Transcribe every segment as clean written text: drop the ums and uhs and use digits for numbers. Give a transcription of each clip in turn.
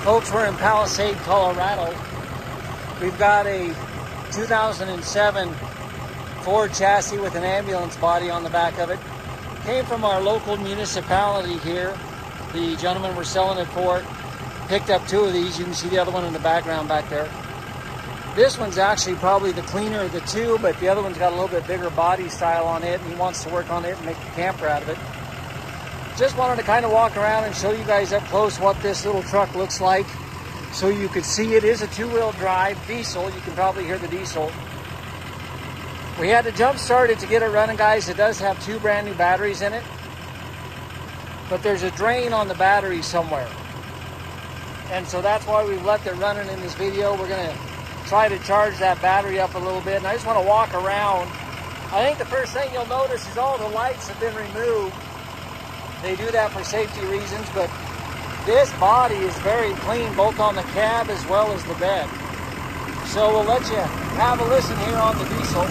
Folks, we're in Palisade, Colorado. We've got a 2007 Ford chassis with an ambulance body on the back of it. Came from our local municipality here. The gentleman we're selling it for picked up 2 of these. You can see the other one in the background back there. This one's actually probably the cleaner of the 2, but the other one's got a little bit bigger body style on it, and he wants to work on it and make a camper out of it. Just wanted to kind of walk around and show you guys up close what this little truck looks like, so you could see it is a 2-wheel drive diesel. You can probably hear the diesel. We had to jump start it to get it running, guys. It does have 2 brand new batteries in it, but there's a drain on the battery somewhere, and so that's why we've left it running in this video. We're gonna try to charge that battery up a little bit, and I just want to walk around. I think the first thing you'll notice is all the lights have been removed. They do that for safety reasons, but this body is very clean, both on the cab as well as the bed. So we'll let you have a listen here on the diesel.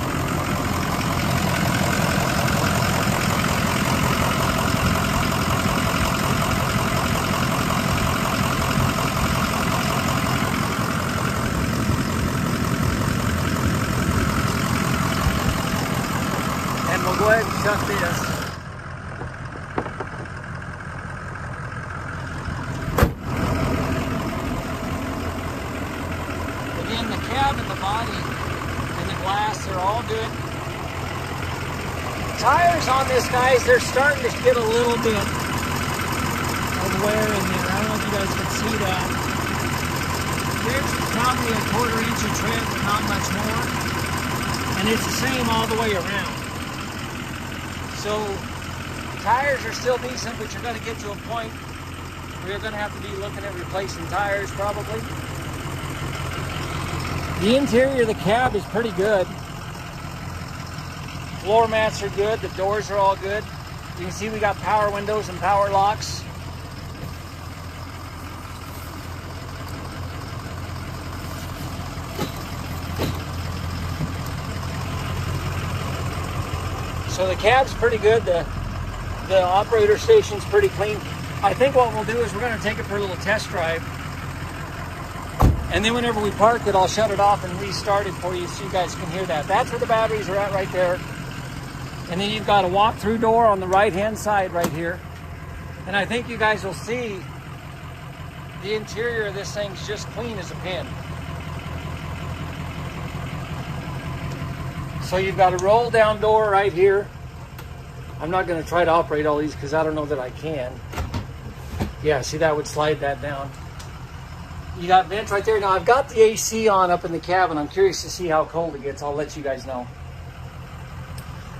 And we'll go ahead and shut this. And the body and the glass, they're all good. Tires on this, guys, they're starting to get a little bit of wear in there. I don't know if you guys can see that. There's probably a 1/4 inch of tread, but not much more. And it's the same all the way around. So tires are still decent, but you're going to get to a point where you're going to have to be looking at replacing tires probably. The interior of the cab is pretty good. Floor mats are good. The doors are all good. You can see we got power windows and power locks. So the cab's pretty good. The operator station's pretty clean. I think what we'll do is we're going to take it for a little test drive. And then whenever we park it, I'll shut it off and restart it for you so you guys can hear that. That's where the batteries are at right there. And then you've got a walk-through door on the right-hand side right here. And I think you guys will see the interior of this thing's just clean as a pin. So you've got a roll-down door right here. I'm not going to try to operate all these because I don't know that I can. Yeah, see, that would slide that down. You got vents right there. Now I've got the AC on up in the cabin. I'm curious to see how cold it gets. I'll let you guys know.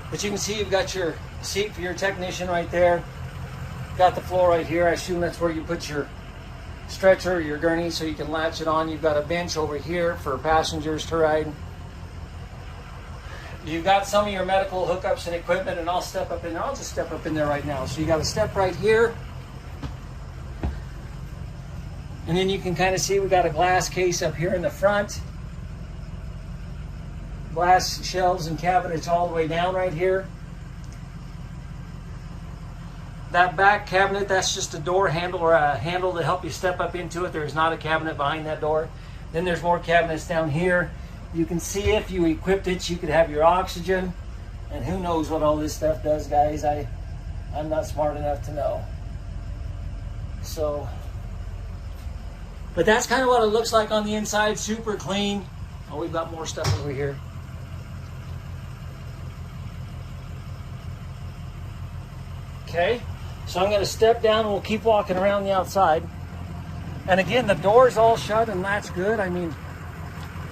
But you can see you've got your seat for your technician right there. Got the floor right here. I assume that's where you put your stretcher or your gurney so you can latch it on. You've got a bench over here for passengers to ride. You've got some of your medical hookups and equipment, and I'll step up in there. I'll just step up in there right now. So you got a step right here. And then you can kind of see we got a glass case up here in the front. Glass shelves and cabinets all the way down right here. That back cabinet, that's just a door handle or a handle to help you step up into it. There's not a cabinet behind that door. Then there's more cabinets down here. You can see if you equipped it, you could have your oxygen. And who knows what all this stuff does, guys. I'm not smart enough to know. So... but that's kind of what it looks like on the inside. Super clean. Oh, we've got more stuff over here. Okay, so I'm going to step down and we'll keep walking around the outside. And again, the door's all shut and that's good. I mean,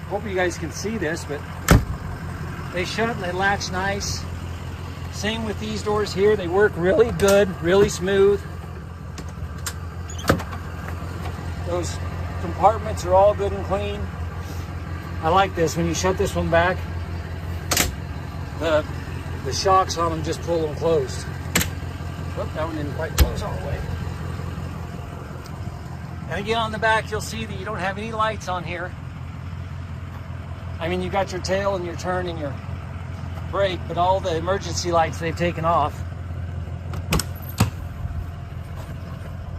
hope you guys can see this, but they shut and they latch nice. Same with these doors here. They work really good, really smooth. Those compartments are all good and clean. I like this. When you shut this one back, the shocks on them just pull them closed. Whoop, that one didn't quite close all the way. And again, on the back, you'll see that you don't have any lights on here. I mean, you got your tail and your turn and your brake, but all the emergency lights they've taken off.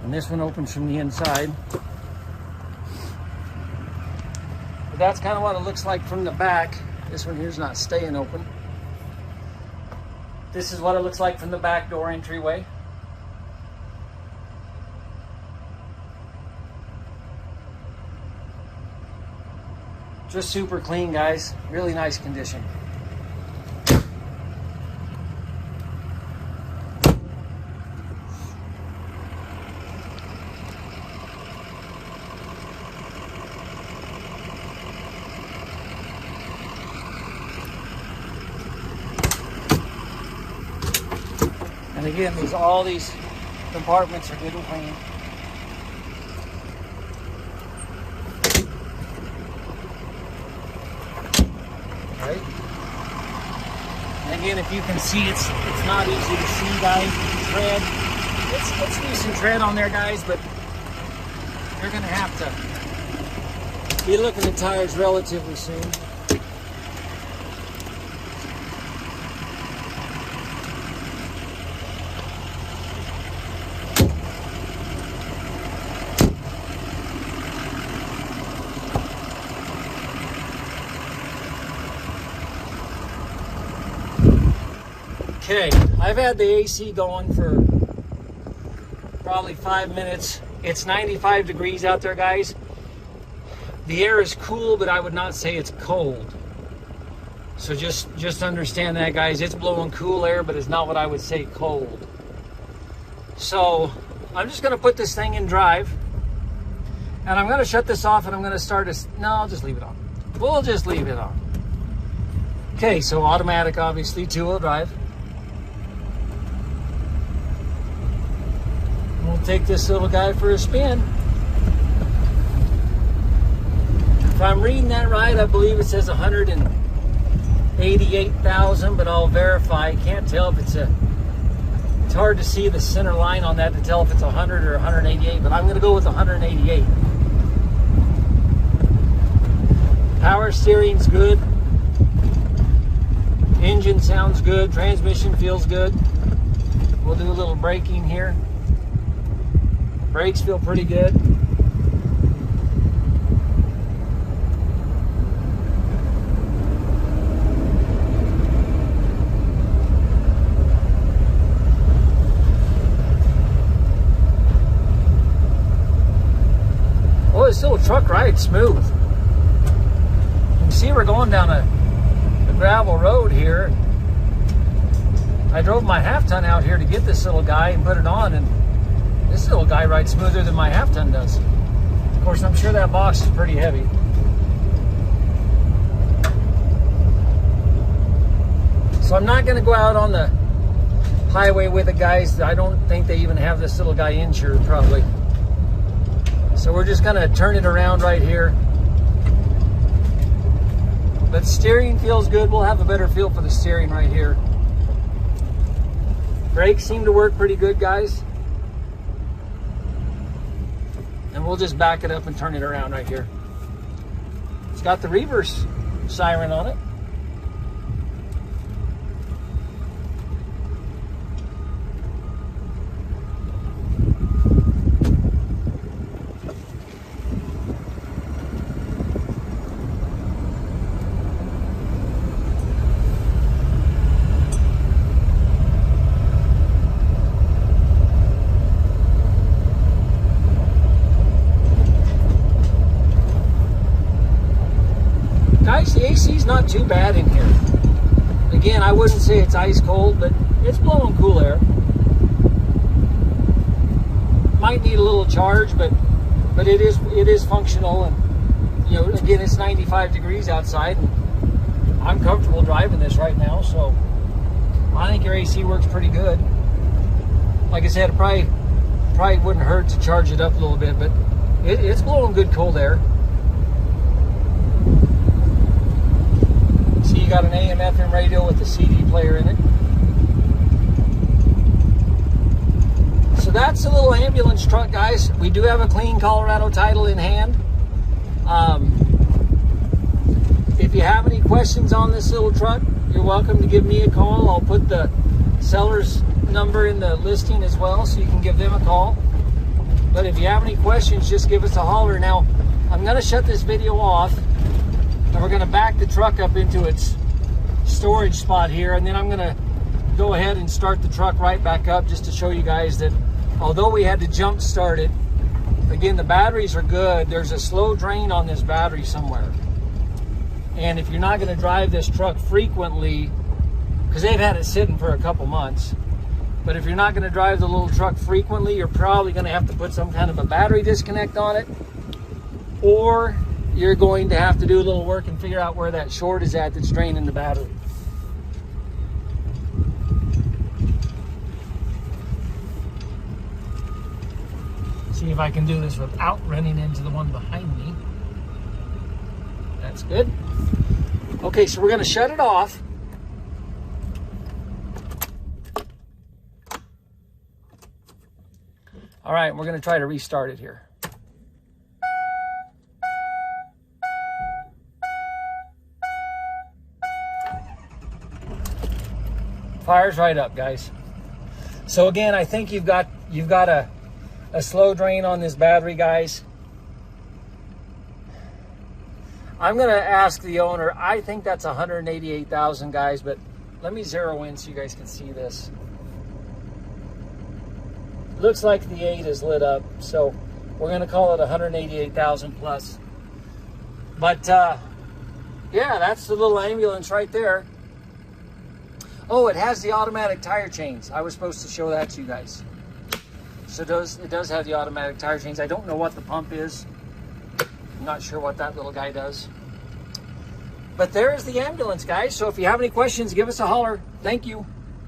And this one opens from the inside. But that's kind of what it looks like from the back. This one here's not staying open. This is what it looks like from the back door entryway. Just super clean, guys. Really nice condition. And again, all these compartments are good and clean. Right? And again, if you can see, it's not easy to see, guys. Tread, it's decent tread on there, guys, but you're gonna have to be looking at tires relatively soon. Okay, I've had the AC going for probably 5 minutes. It's 95 degrees out there, guys. The air is cool, but I would not say it's cold. So just understand that, guys. It's blowing cool air, but it's not what I would say cold. So I'm just gonna put this thing in drive, and I'm gonna shut this off, and I'm gonna start no, I'll just leave it on. We'll just leave it on. Okay, so automatic, obviously, 2-wheel drive. We'll take this little guy for a spin. If I'm reading that right, I believe it says 188,000, but I'll verify. Can't tell if it's hard to see the center line on that to tell if it's 100 or 188, but I'm going to go with 188. Power steering's good. Engine sounds good. Transmission feels good. We'll do a little braking here. Brakes feel pretty good. Oh, this little truck rides smooth. You can see we're going down a gravel road here. I drove my half-ton out here to get this little guy and put it on, and this little guy rides smoother than my half-ton does. Of course, I'm sure that box is pretty heavy. So I'm not going to go out on the highway with it, guys. I don't think they even have this little guy insured, probably. So we're just going to turn it around right here. But steering feels good. We'll have a better feel for the steering right here. Brakes seem to work pretty good, guys. And we'll just back it up and turn it around right here. It's got the reverse siren on it. Guys, the AC's not too bad in here. Again, I wouldn't say it's ice cold, but it's blowing cool air. Might need a little charge, but it is functional, and you know, again, it's 95 degrees outside, and I'm comfortable driving this right now, so I think your AC works pretty good. Like I said, it probably wouldn't hurt to charge it up a little bit, but it's blowing good cold air. See, you got an AM FM radio with a CD player in it. So that's a little ambulance truck, guys. We do have a clean Colorado title in hand. If you have any questions on this little truck, you're welcome to give me a call. I'll put the seller's number in the listing as well, so you can give them a call. But if you have any questions, just give us a holler. Now, I'm going to shut this video off, And we're going to back the truck up into its storage spot here, and then I'm going to go ahead and start the truck right back up just to show you guys that although we had to jump start it, again, the batteries are good. There's a slow drain on this battery somewhere. And if you're not going to drive this truck frequently, because they've had it sitting for a couple months, but if you're not going to drive the little truck frequently, you're probably going to have to put some kind of a battery disconnect on it, or you're going to have to do a little work and figure out where that short is at that's draining the battery. See if I can do this without running into the one behind me. That's good. Okay, so we're going to shut it off. All right, we're going to try to restart it here. Fires right up, guys. So again, I think you've got a slow drain on this battery, guys. I'm going to ask the owner. I think that's 188,000, guys, but let me zero in so you guys can see this. Looks like the 8 is lit up, so we're going to call it 188,000 plus. But yeah, that's the little ambulance right there. Oh, it has the automatic tire chains. I was supposed to show that to you guys. So it does have the automatic tire chains. I don't know what the pump is. I'm not sure what that little guy does. But there's the ambulance, guys. So if you have any questions, give us a holler. Thank you.